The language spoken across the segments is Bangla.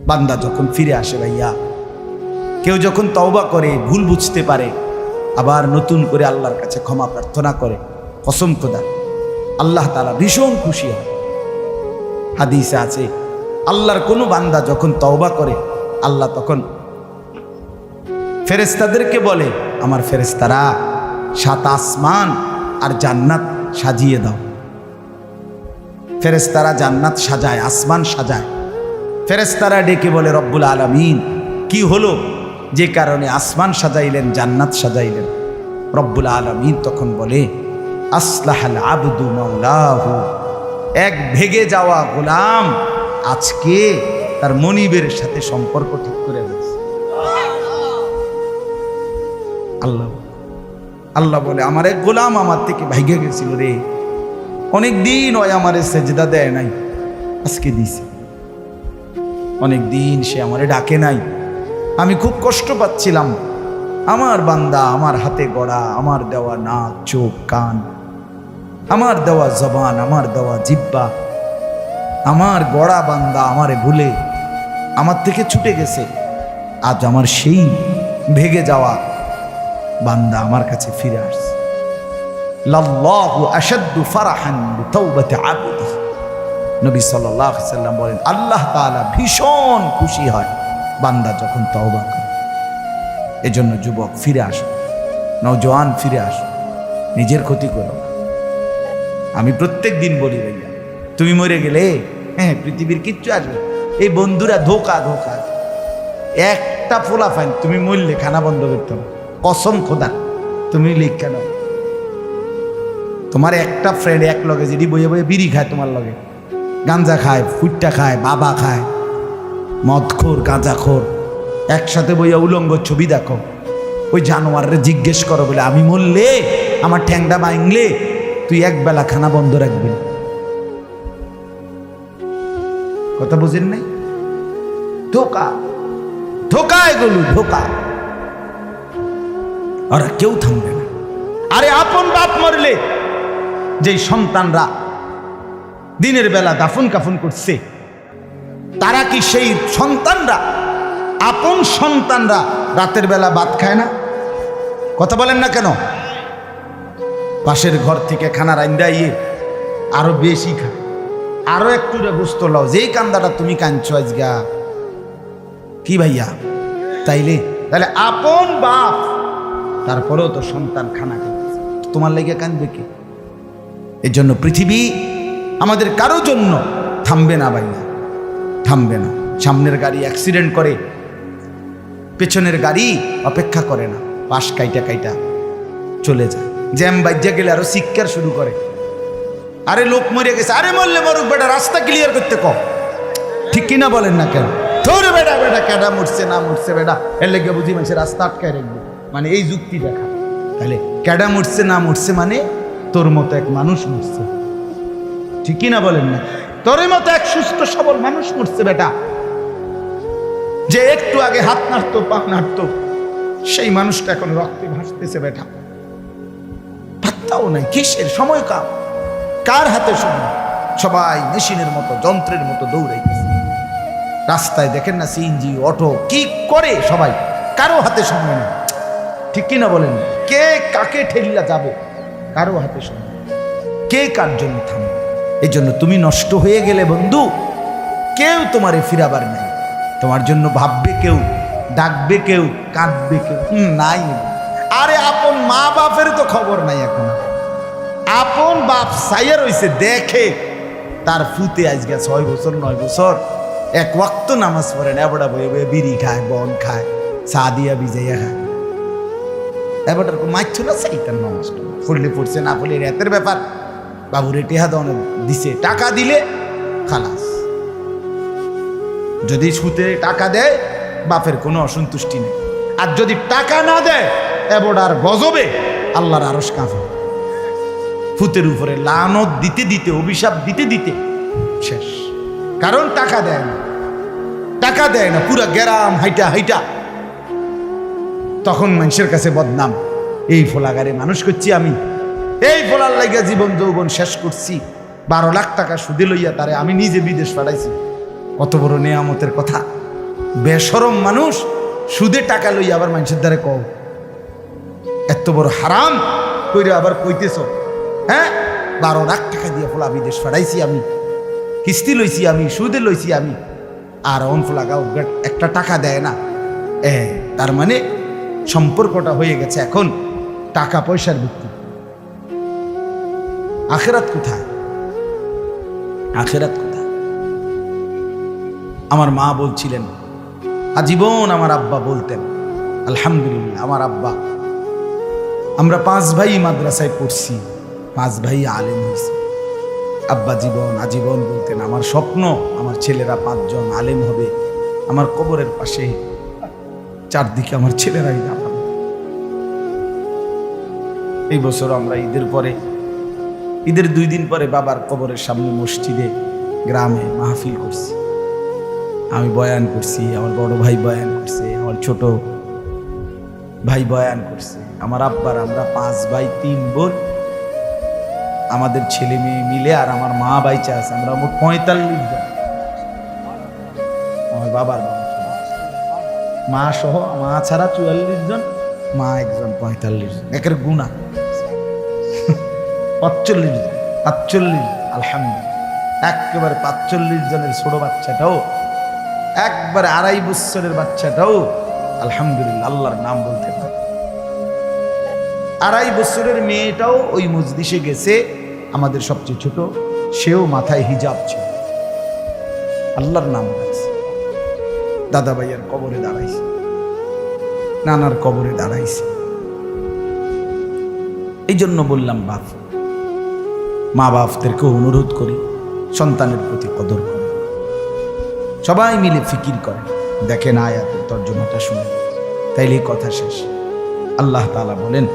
বান্দা যখন ফিরে আসে ভাইয়া, কেউ যখন তওবা করে, ভুল বুঝতে পারে, আবার নতুন করে আল্লাহর কাছে ক্ষমা প্রার্থনা করে, কসম খোদা আল্লাহ তাআলা ভীষণ খুশি হয়। হাদিসে আছে আল্লাহর কোনো বান্দা যখন তওবা করে, আল্লাহ তখন ফেরেশতাদেরকে বলে, আমার ফেরেশতারা 7 আসমান আর জান্নাত সাজিয়ে দাও। ফেরেশতারা জান্নাত সাজায়, আসমান সাজায়। ফেরেশতারা ডেকে বলে, রব্বুল আলামিন কি হলো যে কারণে আসমান সাজাইলেন, জান্নাত সাজাইলেন? রব্বুল আলামিন তখন বলে, আসলাহাল আবদু মাওলাহু, এক ভেগে যাওয়া গোলাম আজকে তার মনিবের সাথে সম্পর্ক ঠিক করে ফেলেছে। আল্লাহ আল্লাহ বলে, আমার এক গোলাম আমার থেকে ভাইগে গেছিল রে, অনেক দিন ওই আমারে সেজদা দেয় নাই, আজকে দিছে। অনেক দিন সে আমারে ডাকে নাই, আমি খুব কষ্ট পাচ্ছিলাম। আমার বান্দা আমার হাতে গড়া, আমার দেওয়া নাক, চোখ, কান, আমার দেওয়া জবান, আমার দেওয়া জিহ্বা, আমার গড়া বান্দা আমারে ভুলে আমার থেকে ছুটে গেছে। আজ আমার সেই ভেগে যাওয়া বান্দা আমার কাছে ফিরে আসছে। লাল্লাহু আশাদ্দু ফারাহান বিতাওবাতি আবদি, নবী সাল্লাল্লাহু আলাইহি সাল্লাম বলেন, আল্লাহ তাআলা ভীষণ খুশি হয় বান্দা যখন তওবা করে। এজন্য যুবক ফিরে আসো, নওজোয়ান ফিরে আসো, নিজের ক্ষতি করো। আমি প্রত্যেক দিন বলি ভাইয়া, তুমি মরে গেলে হ্যাঁ পৃথিবীর কিচ্ছু আসবে, এই বন্ধুরা ধোকা ধোকা। একটা ফোলা ফাইন, তুমি মরলে খানা বন্ধ করতে হবে, কসম খোদা। তুমি লিখ কেন, তোমার একটা ফ্রেন্ড এক লগে যেটি বইয়ে বইয়ে বিড়ি খায়, তোমার লগে গাঞ্জা খায়, ফুটটা খায়, বাবা খায়, মদখোর, গাঁজাখোর, একসাথে বইয়া উলঙ্গ ছবি দেখো, ওই জানোয়াররে জিজ্ঞেস করো বলে, আমি মরলে আমার ঠ্যাংটা ভাঙলে তুই এক বেলা খানা বন্ধ রাখবি। কথা বুঝেন নাই? ধোকা ধোকা, এগুলো ধোকা। ওরা কেউ থামবে না। আরে আপন বাপ মরলে যেই সন্তানরা দিনের বেলা দাফন কাফন করছে, তারা কি সেই সন্তানরা, আপন সন্তানরা রাতের বেলা ভাত খায় না? কথা বলেন না কেন? পাশের ঘর থেকে খানা রান্দাইয়ে আরো বেশি খায়, আরো একটু গোস্ত লাও, যেই কান্দাটা তুমি কাঁদছো আজগা কি ভাইয়া? তাহলে আপন বাপ, তারপরেও তো সন্তান খানা খাচ্ছে, তোমার লেগে কাঁদবে কি? এর জন্য পৃথিবী আমাদের কারো জন্য থামবে না ভাইয়া, থামবে না। সামনের গাড়ি অ্যাক্সিডেন্ট করে, পেছনের গাড়ি অপেক্ষা করে না, পাশ কাইটা কাইটা চলে যায়। জ্যাম বাজ্যা গেলে আরো শিক্ষার শুরু করে, আরে লোক মরে গেছে, আরে মরলে মরুক বেটা, রাস্তা ক্লিয়ার করতে কম। ঠিক কিনা বলেন না কেন? তোর বেটা বেটা কেডা মরছে না মরছে বেটা, এর লেগে বুঝি মানুষের রাস্তা আটকায় রাখবে, মানে এই যুক্তি দেখা। তাহলে কেডা মরছে না মরছে মানে তোর মতো এক মানুষ মরছে। ঠিক কিনা বলেন না? তোর মতো এক সুস্থ সবল মানুষ মরছে বেটা, যে একটু আগে হাত নাড়তো, পা নাড়তো, সেই মানুষটা এখন রক্তে ভাসতেছে বেটা। পাত্তাও নাই, কিসের সময় কাম, কার হাতে সময়? সবাই মেশিনের মতো, যন্ত্রের মতো দৌড়াইতেছে। রাস্তায় দেখেন না সিএনজি, অটো কি করে সবাই, কারো হাতে সময় নেই। ঠিক কিনা বলেন? কে কাকে ঠেলিয়া যাবে, কারো হাতে সময়, কে কার জন্য থামবে? এই জন্য তুমি নষ্ট হয়ে গেলে বন্ধু, কেউ তোমারে ফিরাবার নাই। তোমার জন্য ভাববে কেউ, ডাকবে কেউ, কাঁদবে কেউ নাই। আরে আপন মা বাপের তো খবর নাই এখন। আপন বাপ সাইয়া রইছে, দেখে তার ফুতে আজকে 6 বছর 9 বছর এক ওয়াক্ত নামাজ পড়ে না, এবড়া বয়ে বয়ে বিড়ি খায়, বন খায়, চা দিয়া ভিজাইয়া খায়। এবারটার মাইছ না সেইটার নামাজ পড়লে পড়ছে, না পড়লে রাতের ব্যাপার। বাবুরে টেহা দাও দিছে, টাকা দিলে খালাস। যদি সুতে টাকা দেয় বাপের কোনো অসন্তুষ্টি নেই, আর যদি টাকা না দেয় এবড়ার গজবে আল্লাহর আরশ কাঁপে। ফুতের উপরে লানত দিতে দিতে, অভিশাপ দিতে দিতে শেষ। কারণ টাকা দেয় না, টাকা দেয় না, পুরা গ্রাম হাইটা হাইটা তখন মানুষের কাছে বদনাম। এই ফোলাগারে মানুষ করছি আমি, এই ফোলার লাগিয়া জীবন যৌবন শেষ করছি, 12 লাখ টাকা সুদে লইয়া তারে আমি নিজে বিদেশ পাঠাইছি। কত বড় নেয়ামতের কথা। বেশরম মানুষ সুদে টাকা লই আবার মানুষের দ্বারা কও এত বড় হারাম কইরে আবার কইতেছ। হ্যাঁ, 12 লাখ টাকা দিয়ে ফলা বিদেশ ফাড়াইছি আমি, কিস্তি লইছি আমি, সুদে লইছি আমি, আর অন ফলাগাও একটা টাকা দেয় না। তার মানে সম্পর্কটা হয়ে গেছে এখন টাকা পয়সার ভিত্তি। আখেরাত কোথায়? আখেরাত কোথায়? আমার মা বলছিলেন, আজীবন আমার আব্বা বলতেন, আলহামদুলিল্লাহ আমার আব্বা, আমরা 5 ভাই মাদ্রাসায় পড়ছি, 5 ভাই আলেম হয়েছে। আব্বা আজীবন বলতেন, আমার স্বপ্ন আমার ছেলেরা 5 জন আলেম হবে, আমার কবরের পাশে চারদিকে আমার ছেলেরাই দাঁড়াবে। এই বছর আমরা ঈদের 2 দিন পরে বাবার কবরের সামনে মসজিদে গ্রামে মাহফিল করছি। আমি বয়ান করছি, আমার বড় ভাই বয়ান করছে, আমার ছোট ভাই বয়ান করছে। আমার আব্বার আমরা 5 ভাই 3 বোন, আমাদের ছেলে মেয়ে মিলে আর আমার মা বাইচা আছে, আমরা মোট 45 জন। আমার বাবার মা সহ, মা ছাড়া 44 জন, মা একজন 45 জন, একের গুণা 45 জন, 45। আলহামদুলিল্লাহ, একেবারে 45 জনের ছোট বাচ্চাটাও, একবারে 2.5 বছরের বাচ্চাটাও আলহামদুলিল্লাহ আল্লাহর নাম বলতে পারে। 2.5 বছরের মেয়েটাও ওই মজলিসে গেছে, আমাদের সবচেয়ে ছোট, সেও মাথায় হিজাব ছিল, আল্লাহর নাম বলছে। দাদা ভাইয়ের কবরে দাঁড়াইছে, নানার কবরে দাঁড়াইছে। এই জন্য বললাম মা বাপদেরকে অনুরোধ করি সন্তানের প্রতি কদর করে, সবাই মিলে ফিকির করে, দেখেন আয়াতের তর্জমাটা শুনে, তাইলে কথা শেষ। আল্লাহ তাআলা বলেন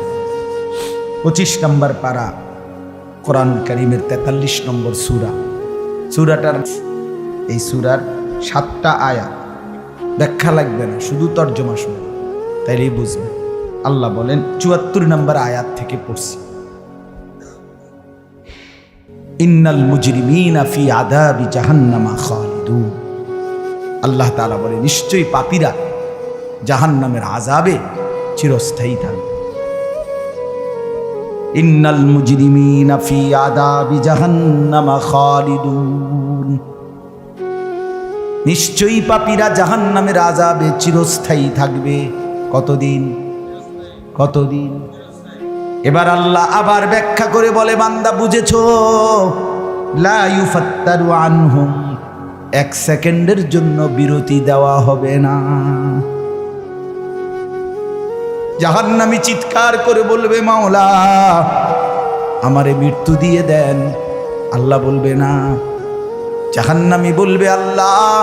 25 নম্বর পারা কোরআন কারীমের 43 নম্বর সূরা, সূরাটার এই সূরার 7টা আয়াত, ব্যাখ্যা লাগবে না, শুধু তর্জমা শুনে তাইলেই বুঝবেন। আল্লাহ বলেন 74 নম্বর আয়াত থেকে পড়ছি, ইন্নাল মুজরিমিনা ফি আযাবি জাহান্নামা খালিদুন। আল্লাহ তাআলা বলে, নিশ্চয়ই পাপীরা জাহান্নামের আযাবে চিরস্থায়ী থাকবে। ইন্নাল মুজরিমিনা ফি আযাবি জাহান্নামা খালিদুন, নিশ্চয়ই পাপীরা জাহান্নামের আযাবে চিরস্থায়ী থাকবে। কতদিন? কতদিন? এবার আল্লাহ আবার ব্যাখ্যা করে বলে, বান্দা বুঝেছো? লা ইউফাত্তারু আনহুম, 1 সেকেন্ডের জন্য বিরতি দেওয়া হবে না। জাহান্নামী চিৎকার করে বলবে, মাওলা আমারে মৃত্যু দিয়ে দেন। আল্লাহ বলবে না। জাহান্নামী বলবে, আল্লাহ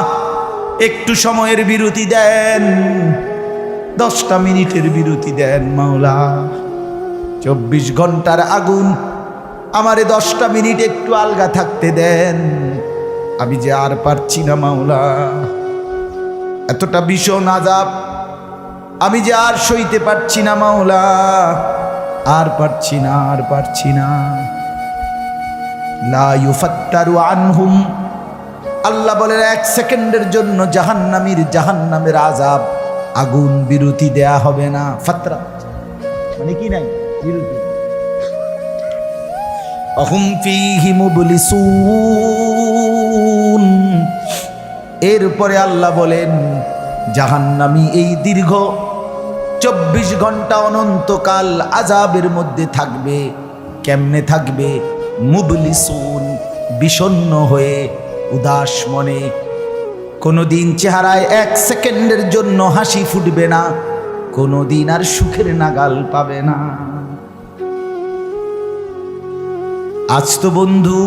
একটু সময়ের বিরতি দেন, 10টা মিনিটের বিরতি দেন মাওলা। 24 ঘন্টার আগুন, আমারে 10টা মিনিট একটু আলগা থাকতে দেন, আমি যে আর পারছি না মাওলা, এতটা ভীষণ আযাব আমি যে আর সইতে পারছি না মাওলা, আর পারছি না, আর পারছি না। লা ইউফাত্তারু আনহুম, আল্লাহ বলেন 1 সেকেন্ডের জন্য জাহান্নামের আযাব, আগুন বিরতি দেয়া হবে না। ফাতরা মানে কি নাই বিরতি। অহুম ফীহি মুবলিসুন, এরপরে আল্লাহ বলেন জাহান্নামী এই দীর্ঘ 24 ঘন্টা অনন্তকাল আযাবের মধ্যে থাকবে। কেমনে থাকবে? মুবলিসুন, বিষণ্ণ হয়ে, উদাস মনে। কোনোদিন চেহারায় 1 সেকেন্ডের জন্য হাসি ফুটবে না, কোনোদিন আর সুখের নাগাল পাবে না। আজ তো বন্ধু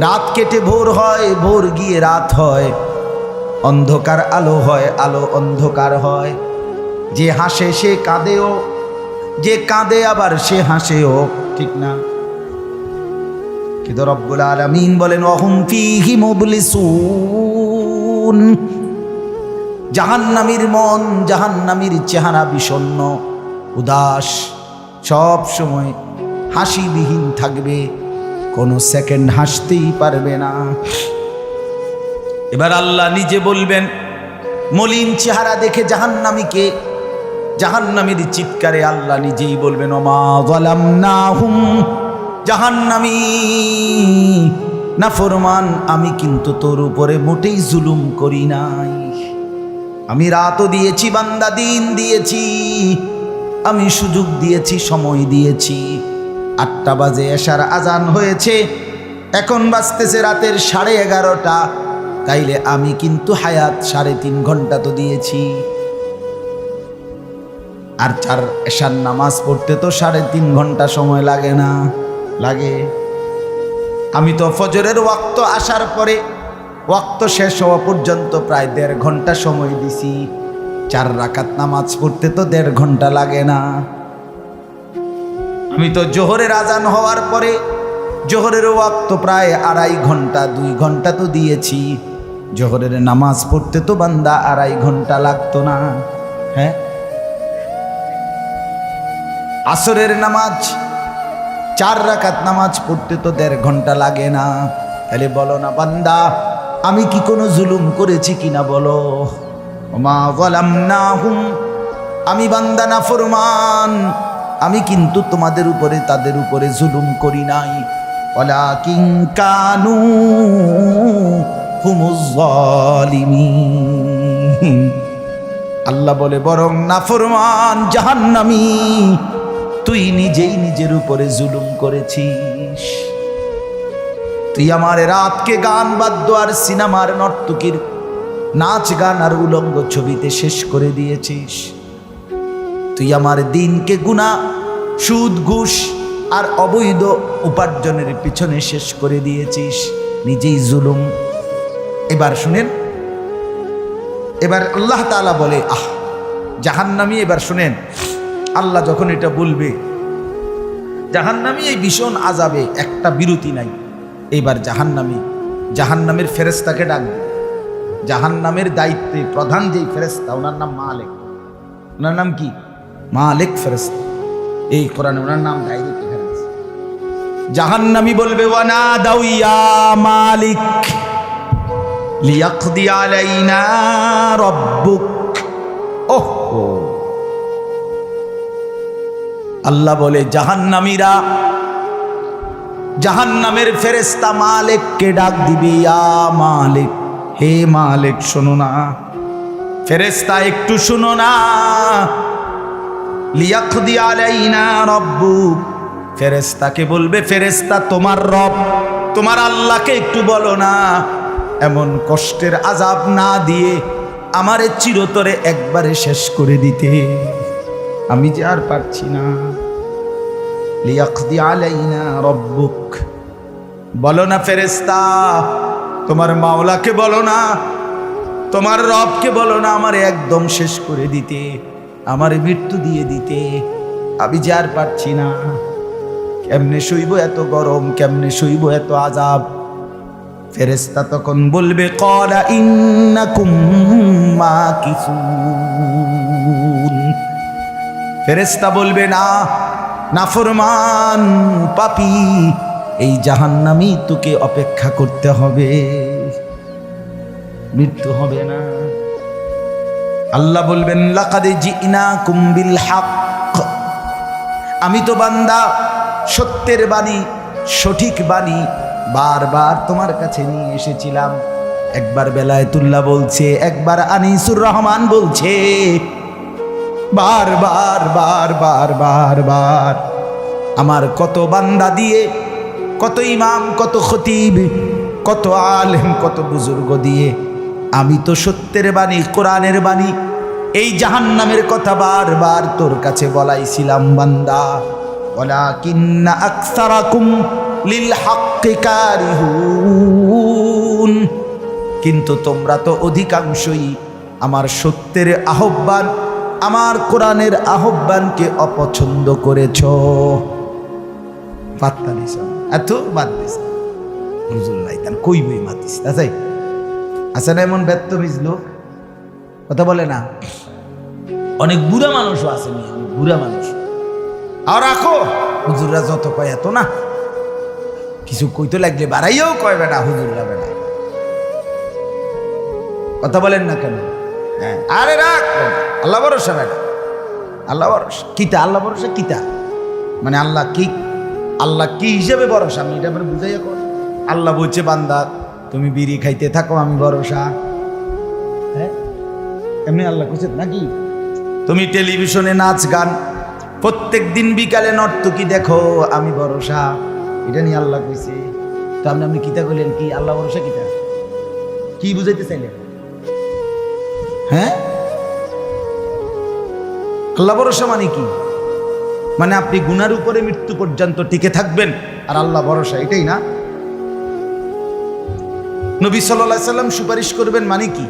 রাত কেটে ভোর হয়, ভোর গিয়ে রাত হয়, অন্ধকার আলো হয়, আলো অন্ধকার হয়। যে হাসে সে কাঁদেও, যে কাঁদে আবার সে হাসেও, ঠিক না? কিন্তু রব্বুল আলামিন বলেন ওয়াহুম ফীহি মুবলিসুন, জাহান্নামীর মন, জাহান্নামীর চেহারা বিষণ্ণ, উদাস, সব সময় হাসিবিহীন থাকবে, কোনো সেকেন্ড হাসতেই পারবে না। এবার আল্লাহ নিজে বলবেন মলিন চেহারা দেখে জাহান্নামীকে, জাহান্নামীর চিৎকারে আল্লাহ নিজেই বলবেন ওমা যালামনাহুম, জাহান্নামী নাফরমান, আমি কিন্তু তোর উপরে মোটেই জুলুম করি নাই। আমি রাতও দিয়েছি বান্দা, দিন দিয়েছি, আমি সুযোগ দিয়েছি, সময় দিয়েছি। 8টা বাজে এশার আজান হয়েছে, এখন বাজতেছে রাতের 11:30। তাইলে আমি কিন্তু হায়াত 3.5 ঘন্টা তো দিয়েছি। আর এশার নামাজ পড়তে তো 3.5 ঘন্টা সময় লাগে না? লাগে। আমি তো ফজরের ওয়াক্ত আসার পরে ওয়াক্ত শেষ হওয়া পর্যন্ত প্রায় 1.5 ঘন্টা সময় দিছি। 4 রাকাত নামাজ পড়তে তো 1.5 ঘন্টা লাগে না? আমি তো জোহরের আজান হওয়ার পরে জোহরের ওয়াক্ত প্রায় 2.5 ঘন্টা, 2 ঘন্টা তো দিয়েছি। জোহরের নামাজ পড়তে তো বান্দা 2.5 ঘন্টা লাগতো না? হ্যাঁ। আসরের নামাজ 4 রাকাত নামাজ পড়তে তো 1.5 ঘন্টা লাগে না? তাহলে বলো না বান্দা, আমি কি কোনো জুলুম করেছি কিনা বলো? ওমা যালামনাহুম, আমি বান্দা নাফরমান, আমি কিন্তু তোমাদের উপরে, তাদের উপরে জুলুম করি নাই। ওয়ালাকিন কানু হুমুজ জালিমিন। আল্লাহ বলে বরং নাফরমান জাহান্নামী, তুই নিজেই নিজের উপরে জুলুম করেছিস। তুই আমার রাতকে গান বাদ্য আর সিনেমার নর্তকীর নাচ গান আর উলঙ্গ ছবিতে শেষ করে দিয়েছিস। তুই আমার দিনকে গুনাহ, সুদ, ঘুষ আর অবৈধ উপার্জনের পিছনে শেষ করে দিয়েছিস, নিজেই জুলুম। এবার শুনেন, এবার আল্লাহ তাআলা বলে জাহান্নামী, এবার শুনেন আল্লাহ যখন এটা বলবে, জাহান্নামী এই ভীষণ আযাবে একটা বিরতি নাই। এইবার জাহান্নামের ফেরেশতাকে ডাকবে। জাহান্নামের দায়িত্বে প্রধান যেই ফেরেশতা, ওনার নাম মালিক। ওনার নাম কি? মালিক ফেরেশতা। এই কোরআনে ওনার নাম ডাইরেক্ট এখানে আছে। জাহান্নামী বলবে ওয়ানাদাউ ইয়া মালিক লিয়াকদি আলাইনা রাব্বুক। ওহো, আল্লাহ বলে জাহান্নামীরা, জাহান্নামের ফেরেশতা মালিককে ডাক দিবে, ইয়া মালিক, হে মালিক শোনো না। ফেরেশতা একটু শোনো না। লিয়াকদি আলাইনা রাব্বুক, ফেরেশতাকে বলবে, ফেরেশতা তোমার রব, তোমার আল্লাহকে একটু বলো না এমন কষ্টের আযাব না দিয়ে আমারে চিরতরে একবারে শেষ করে দিতে, আমি যে আর পারছি না। লিয়াকদি আলাইনা রাব্বুক, বলো না ফেরেশতা, তোমার মাওলাকে বলো না, তোমার রবকে বলো না আমারে একদম শেষ করে দিতে, আমারে মৃত্যু দিয়ে দিতে, আমি যে আর পারছি না। কেমনে সইব এত গরম, কেমনে সইব এত আযাব? ফেরেশতা তখন বলবে ক্বালা ইন্নাকুম মাকিসুন। ফেরেশতা বলবে না, নাফরমান পাপী, এই জাহান্নামী তোকে অপেক্ষা করতে হবে, মৃত্যু হবে না। আল্লাহ বলবেন লাকাদ জিনাকুম বিল হক, আমি তো বান্দা সত্যের বাণী, সঠিক বাণী বারবার তোমার কাছে নিয়ে এসেছিলাম। একবার বেলায়েতুল্লাহ বলছে, একবার আনিসুর রহমান বলছে, বারবার বারবার বারবার আমার কত বান্দা দিয়ে, কত ইমাম, কত খতিব, কত আলেম, কত বুজুর্গ দিয়ে আমি তো সত্যের বাণী, কোরআনের বাণী, এই জাহান্নামের কথা বারবার তোর কাছে বলাইছিলাম বান্দা। ওয়ালাকিন্না আকসারাকুম লিল হাক্কি কারিহুন, কিন্তু তোমরা তো অধিকাংশই আমার সত্যের আহ্বান, আমার কোরআনের আহ্বানকে অপছন্দ করেছ। পাত্তা দিস এত বাদ দিস হুজুরাই তার কই বই মাতিস তাই আছে না? এমন বেত্তমিজ লোক কথা বলে না। অনেক বুড়া মানুষও আছে, বুড়া মানুষ। আর রাখো হুজুররা যত কয় এত না, কিছু কইতে লাগলে বাড়াইয়াও কয় বেটা হুজুররা বেটা। কথা বলেন না কেন? হ্যাঁ, আরে রাখ, আল্লাহ ভরসা বেটা, আল্লাহ ভরসা কিতা, আল্লাহ ভরসা কিতা মানে আল্লাহ কি, আল্লাহ কি হিসেবে ভরসা আমি এটা মানে বুঝাই। এখন আল্লাহ বলছে বান্দা তুমি বিড়ি খাইতে থাকো আমি ভরসা, হ্যাঁ এমনি আল্লাহ কইছে নাকি? তুমি টেলিভিশনে নাচ গান প্রত্যেক দিন বিকালে নর্তকী দেখো আমি ভরসা, এটা নিয়ে আল্লাহ কইছে। তো আপনি কিতা কইলেন কি আল্লাহ ভরসা কিতা, কি বুঝাইতে চাইলেন? হ্যাঁ, আল্লাহ ভরসা মানে কি? মানে আপনি গুনার উপরে মৃত্যু পর্যন্ত টিকে থাকবেন আর আল্লাহ ভরসা, এটাই না? নবী সাল্লাল্লাহু আলাইহি সাল্লাম সুপারিশ করবেন মানে কি?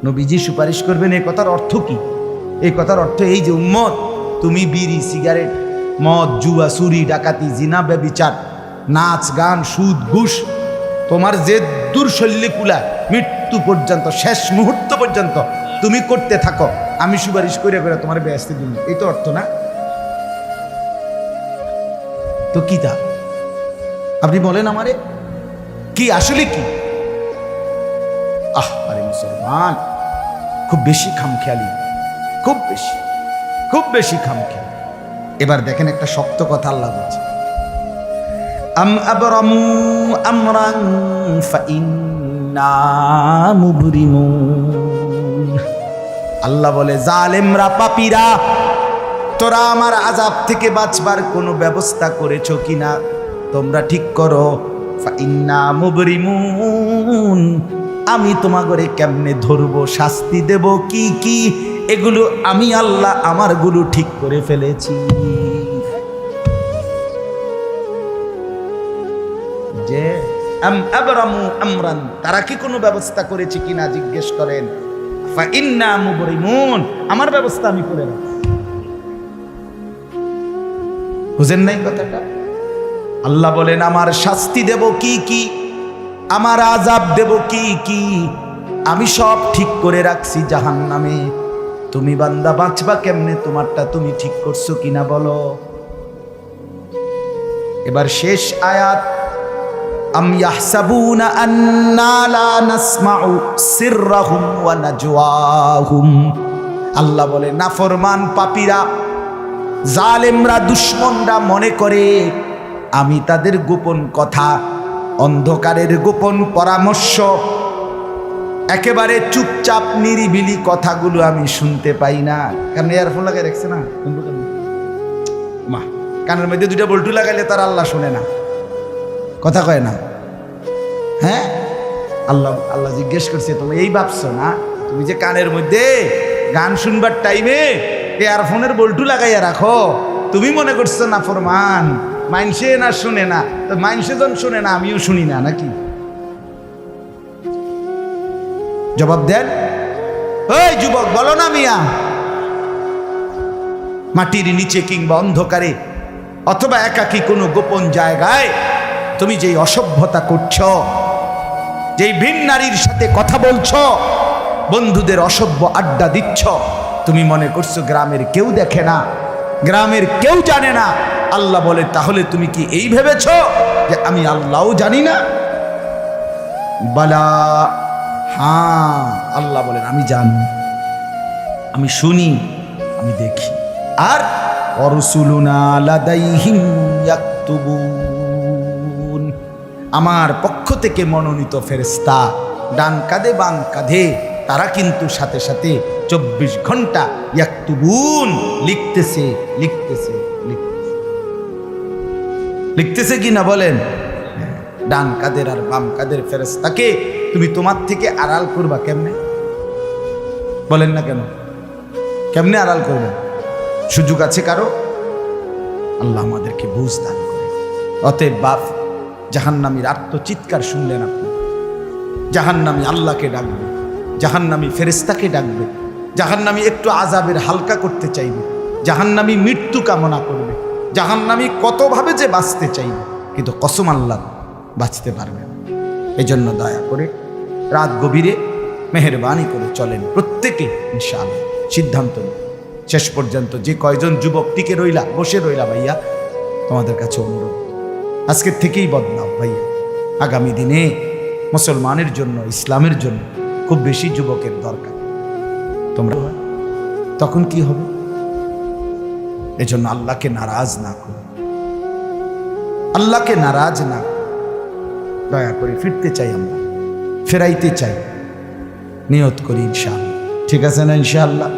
নবীজি সুপারিশ করবেন এই কথার অর্থ কি? এই কথার অর্থ এই যে উম্মত তুমি বিড়ি সিগারেট মদ জুয়া চুরি ডাকাতি জিনা ব্যভিচার নাচ গান সুদ ঘুষ তোমার যে দুর্শল্যে কুলা মৃত্যু পর্যন্ত শেষ মুহূর্ত পর্যন্ত তুমি করতে থাকো, আমি সুপারিশ করে করে তোমার বেহেশতে দিব, এই তো অর্থ না? তো কি তা আপনি বলেন আমারে কি আসলে কি? আরে মুসলমান খুব বেশি খামখেয়ালি, খুব বেশি খামখেয়ালি। এবার দেখেন একটা শক্ত কথা আল্লাহ বলছে, আম আবরামু আমরান ফাইন্না মুবরিমুন। আল্লাহ বলে জালেমরা পাপীরা তোরা আমার আযাব থেকে বাঁচবার কোনো ব্যবস্থা করেছো কিনা তোমরা ঠিক করো। ফাইন্না মুবরিমুন, আমি তোমাগরে কেমনে ধরবো শাস্তি দেব কি কি এগুলো আমি আল্লাহ আমারগুলো ঠিক করে ফেলেছি। যে আম আবরামু আমরান, তারা কি কোনো ব্যবস্থা করেছে কিনা জিজ্ঞেস করেন। ফাইন্না মুবরিমুন, আমার ব্যবস্থা আমি করে রাখছি। বুঝেন নাই কথাটা? আল্লাহ বলেন আমার শাস্তি দেব কি কি, আমার আযাব দেব কি কি আমি সব ঠিক করে রাখছি জাহান্নামে। তুমি বান্দা বাঁচবা কেমনে তোমারটা তুমি ঠিক করছো কিনা বলো। এবার শেষ আয়াত, আম ইয়াহসাবুনা আন্না লা নাসমাউ সিররাহুম ওয়া নাজওয়াহুম। আল্লাহ বলে নাফরমান পাপীরা জালেমরা দুশমনরা মনে করে আমি তাদের গোপন কথা অন্ধকারের গোপন পরামর্শ একেবারে চুপচাপ নিরিবিলি কথাগুলো আমি শুনতে পাই না। কারণ ইয়ারফোন লাগাই রাখছে না, মা কানের মধ্যে দুইটা বল্টু লাগাইলে তার আল্লাহ শুনে না, কথা কয় না। হ্যাঁ, আল্লাহ জিজ্ঞেস করছে তুমি এই ভাবছো না তুমি যে কানের মধ্যে গান শুনবার টাইমে ইয়ারফোনের বল্টু লাগাইয়া রাখো, তুমি মনে করছো না ফরমান মাইনসে না শুনে না, তো মাইনসে যখন শুনে না আমিও শুনি না নাকি? জবাব দেন, ওই যুবক বলো না মিয়া। মাটির নিচে কিংবা অন্ধকারে অথবা একাকী কোনো গোপন জায়গায় তুমি যেই অসভ্যতা করছো, যেই ভিন নারীর সাথে কথা বলছো, বন্ধুদের অসভ্য আড্ডা দিচ্ছ, তুমি মনে করছো গ্রামের কেউ দেখে না, গ্রামের কেউ জানে না। আল্লাহ বলে তাহলে তুমি কি এই ভেবেছ যে আমি আল্লাহও জানি না? বালা, হ্যাঁ আল্লাহ বলেন আমি জানি, আমি শুনি, আমি দেখি। আর অরসুলুনা লাদাইহিম ইয়াকতুবুন, আমার পক্ষ থেকে মনোনীত ফেরেশতা ডান কাঁধে বাম কাঁধে তারা কিন্তু সাথে সাথে 24 ঘন্টা ইয়াকতুবুন লিখতেছে লিখতেছে লিখতেছে লিখতেছে কি না বলেন? ডান কাদের আর বাম কাদের ফেরেশতাকে তুমি তোমার থেকে আড়াল করবা কেমনে? বলেন না কেন? কেমনে আড়াল করবে? সুযোগ আছে কারো? আল্লাহ আমাদেরকে বুঝ দান করে। অতএব বাপ, জাহান্নামীর আত্মচিৎকার শুনলেন আপনি, জাহান্নামী আল্লাহকে ডাকবে, জাহান্নামী ফেরেশতাকে ডাকবে, জাহান্নামী একটু আযাবের হালকা করতে চাইবে, জাহান্নামী মৃত্যু কামনা করবে, জাহান্নামী কতভাবে যে বাঁচতে চাইবে, কিন্তু কসম আল্লাহ বাঁচতে পারবে না। এই জন্য দয়া করে রাত গভীরে মেহেরবানি করে চলেন প্রত্যেকে ইনশাআল্লাহ। সিদ্ধান্ত শেষ পর্যন্ত যে কয়জন যুবক টিকে রইলা, বসে রইলা, ভাইয়া তোমাদের কাছে অনুরোধ, আজকের থেকেই বদলাও ভাইয়া। আগামী দিনে মুসলমানের জন্য, ইসলামের জন্য খুব বেশি যুবকের দরকার। তোমরা তখন কি হবে? এজন্য আল্লাহকে নারাজ না করো, আল্লাহকে নারাজ না করো। দয়া করে ফিরতে চাই, আমরা ফেরাইতে চাই, নিয়ত করি ইনশাআল্লাহ। ঠিক আছে না? ইনশাআল্লাহ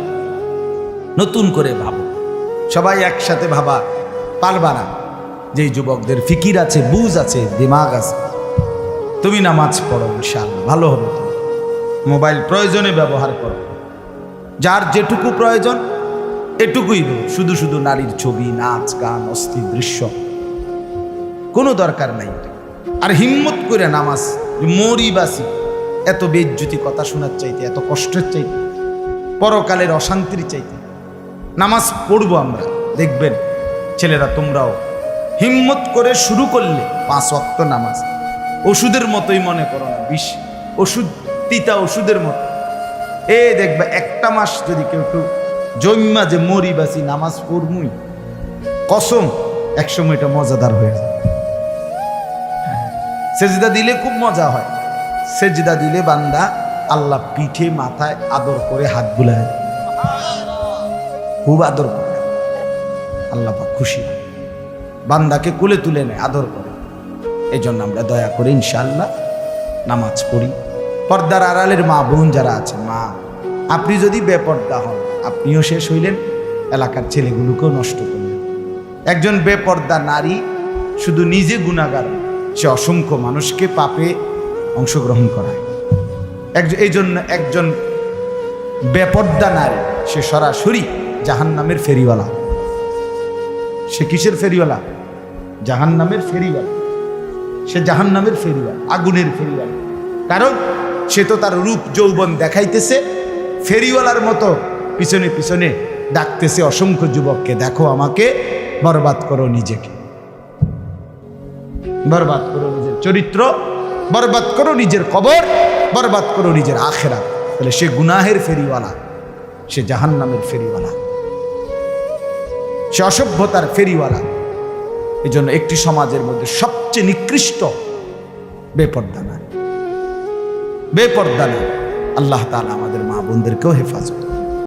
নতুন করে ভাবো, সবাই একসাথে ভাবা পারবা না। যেই যুবকদের ফিকির আছে, বুঝ আছে, দিমাগ আছে, তুমি নামাজ পড়ো ইনশাআল্লাহ, ভালো হবে। মোবাইল প্রয়োজনে ব্যবহার করো, যার যেটুকু প্রয়োজন এটুকুই দেবো। শুধু শুধু নারীর ছবি, নাচ, গান, অস্থির দৃশ্য কোনো দরকার নাই। আর হিম্মত করে নামাজ, মরি বাসি, এত বেজ্জুতি কথা শোনার চাইতে, এত কষ্টের চাইতে, পরকালের অশান্তির চাইতে নামাজ পড়বো আমরা। দেখবেন ছেলেরা তোমরাও হিম্মত করে শুরু করলে 5 ওয়াক্ত নামাজ ওষুধের মতোই মনে করো না, বিষ ওষুধ, তিতা ওষুধের মতো। দেখবে একটা মাস যদি কেউ একটু জন্মা যে মরি বাসি নামাজ পড়মুই, কসম একসময় এটা মজাদার হয়ে যায়। সেজদা দিলে খুব মজা হয়। সেজদা দিলে বান্দা আল্লাহ পিঠে মাথায় আদর করে হাত বুলায়, খুব আদর করে। আল্লাহ পাক খুশি, বান্দাকে কোলে তুলে নেয়, আদর করে। এই জন্য আমরা দয়া করে ইনশাআল্লাহ নামাজ পড়ি। পর্দার আড়ালের মা বোন যারা আছেন, মা আপনি যদি বেপর্দা হন, আপনিও শেষ হইলেন, এলাকার ছেলেগুলোকেও নষ্ট করলেন। একজন বেপর্দা নারী শুধু নিজে গুনাহগার, সে অসংখ্য মানুষকে পাপে অংশগ্রহণ করায়। এই জন্য একজন বেপর্দা নারী সে সরাসরি জাহান্নামের ফেরিওয়ালা। সে কিসের ফেরিওয়ালা? জাহান্নামের ফেরিওয়ালা। সে জাহান্নামের ফেরিওয়ালা, আগুনের ফেরিওয়ালা। কারণ সে তো তার রূপ যৌবন দেখাইতেছে, ফেরিওয়ালার মতো পিছনে পিছনে ডাকতেছে অসংখ্য যুবককে, দেখো আমাকে, বরবাদ করো নিজেকে, বরবাদ করো নিজের চরিত্র, বরবাদ করো নিজের কবর, বরবাদ করো নিজের আখেরাত। তাহলে সে গুনাহের ফেরিওয়ালা, সে জাহান্নামের ফেরিওয়ালা, সে অসভ্যতার ফেরিওয়ালা। এই জন্য একটি সমাজের মধ্যে সবচেয়ে নিকৃষ্ট বেপর্দা নারী, বেপর্দা নারী। আল্লাহ তাআলা আমাদের মা বোনদেরকেও হেফাজত